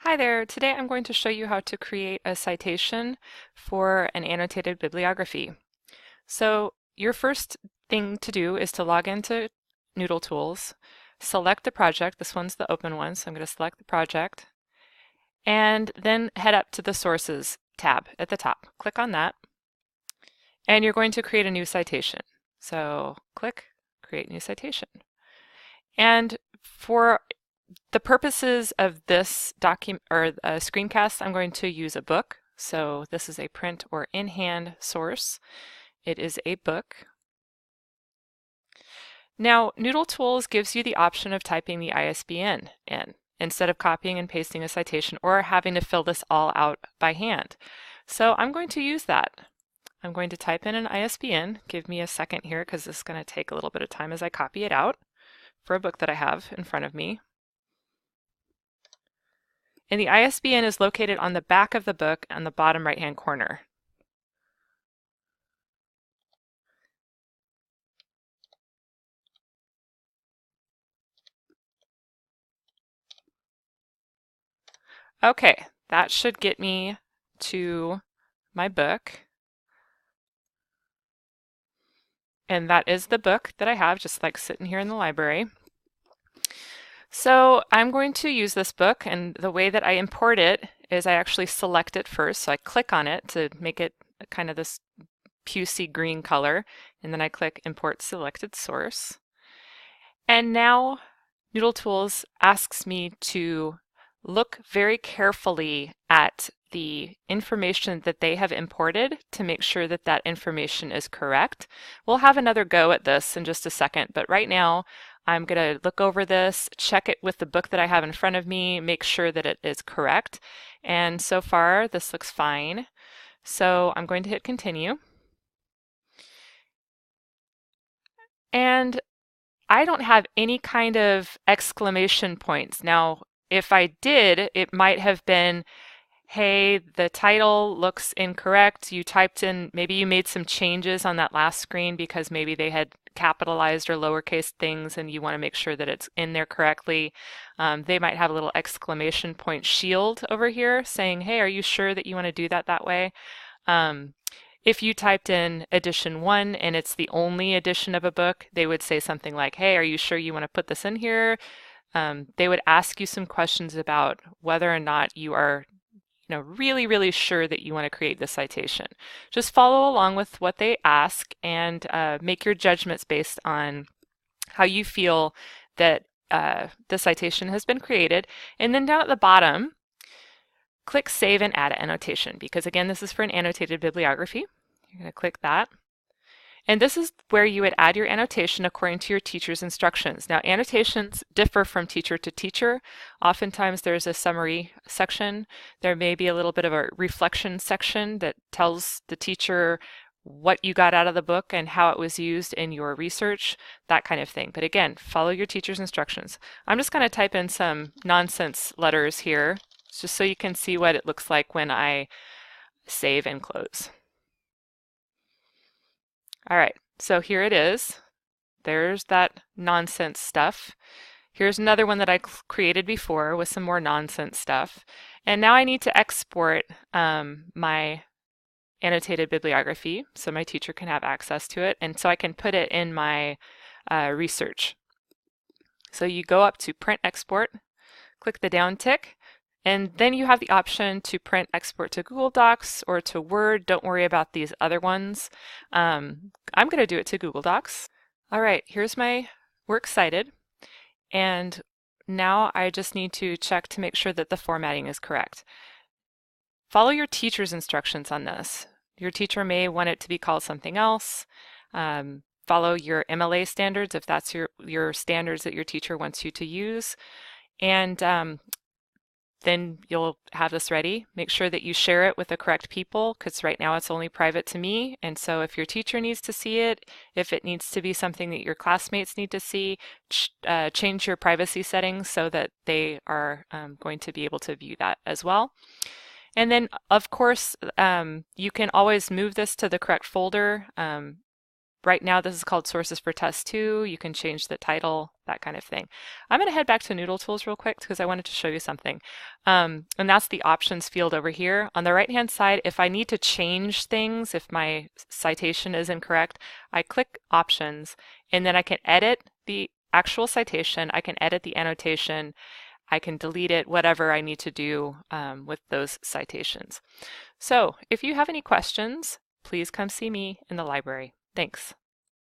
Hi there. Today I'm going to show you how to create a citation for an annotated bibliography. So your first thing to do is to log into NoodleTools, select the project. This one's the open one, so I'm going to select the project, and then head up to the Sources tab at the top. Click on that, and you're going to create a new citation. So click Create New Citation. And for the purposes of this document or screencast, I'm going to use a book. So this is a print or in-hand source. It is a book. Now, NoodleTools gives you the option of typing the ISBN in instead of copying and pasting a citation or having to fill this all out by hand. So I'm going to use that. I'm going to type in an ISBN. Give me a second here because this is going to take a little bit of time as I copy it out for a book that I have in front of me. And the ISBN is located on the back of the book on the bottom right-hand corner. Okay, that should get me to my book. And that is the book that I have, just like sitting here in the library. So I'm going to use this book, and the way that I import it is I actually select it first. So I click on it to make it kind of this pucey green color, and then I click Import Selected Source. And now NoodleTools asks me to look very carefully at the information that they have imported to make sure that that information is correct. We'll have another go at this in just a second, but right now I'm going to look over this, check it with the book that I have in front of me, make sure that it is correct. And so far this looks fine. So I'm going to hit continue. And I don't have any kind of exclamation points. Now, if I did, it might have been, hey, the title looks incorrect. You typed in, maybe you made some changes on that last screen because maybe they had capitalized or lowercase things and you want to make sure that it's in there correctly. They might have a little exclamation point shield over here saying, hey, are you sure that you want to do that way? If you typed in edition 1 and it's the only edition of a book, they would say something like, hey, are you sure you want to put this in here? They would ask you some questions about whether or not you are really sure that you want to create this citation. Just follow along with what they ask and make your judgments based on how you feel that the citation has been created. And then down at the bottom, click Save and Add Annotation, because again, this is for an annotated bibliography. You're going to click that. And this is where you would add your annotation according to your teacher's instructions. Now, annotations differ from teacher to teacher. Oftentimes there's a summary section. There may be a little bit of a reflection section that tells the teacher what you got out of the book and how it was used in your research, that kind of thing. But again, follow your teacher's instructions. I'm just going to type in some nonsense letters here, just so you can see what it looks like when I save and close. All right, so here it is. There's that nonsense stuff. Here's another one that I created before with some more nonsense stuff. And now I need to export my annotated bibliography so my teacher can have access to it, and so I can put it in my research. So you go up to Print Export, click the down tick, and then you have the option to print export to Google Docs or to Word. Don't worry about these other ones. I'm going to do it to Google Docs. All right, here's my works cited. And now I just need to check to make sure that the formatting is correct. Follow your teacher's instructions on this. Your teacher may want it to be called something else. Follow your MLA standards if that's your standards that your teacher wants you to use. And then you'll have this ready. Make sure that you share it with the correct people, because right now it's only private to me. And so if your teacher needs to see it, if it needs to be something that your classmates need to see, change your privacy settings so that they are going to be able to view that as well. And then, of course, you can always move this to the correct folder right now this is called Sources for Test 2. You can change the title, that kind of thing. I'm going to head back to NoodleTools real quick because I wanted to show you something. And that's the options field over here. On the right-hand side, if I need to change things, if my citation is incorrect, I click Options, and then I can edit the actual citation, I can edit the annotation, I can delete it, whatever I need to do with those citations. So if you have any questions, please come see me in the library. Thanks.